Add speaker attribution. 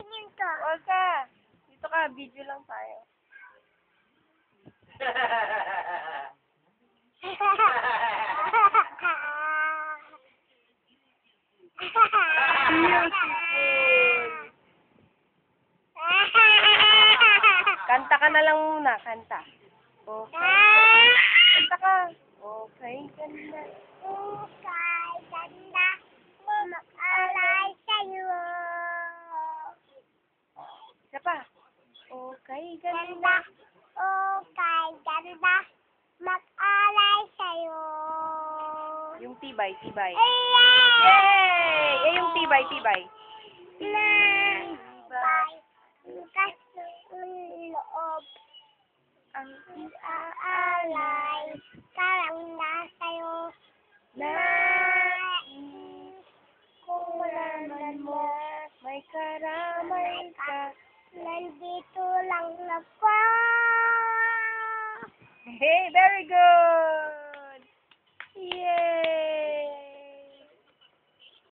Speaker 1: Tingin ka.
Speaker 2: Huwag ka. Dito ka, video lang tayo. Kanta ka na lang muna, kanta. Okay. Kanta ka. Okay, ganda.
Speaker 1: Ukay, ganda, mag-alay sa'yo.
Speaker 2: Isa pa. Okay,
Speaker 1: Ganda,
Speaker 2: ganda.
Speaker 1: ukay, ganda, mag-alay sa'yo.
Speaker 2: Yung tibay, tibay.
Speaker 1: Ayan!
Speaker 2: Yay! Eh, yung tibay, tibay.
Speaker 1: Tibay, bukas ng loob,
Speaker 2: Ang
Speaker 1: aalay, parang nasa'yo.
Speaker 2: nais kung malaman mo, may karamay ka.
Speaker 1: Nandito lang ako.
Speaker 2: Hey, very good!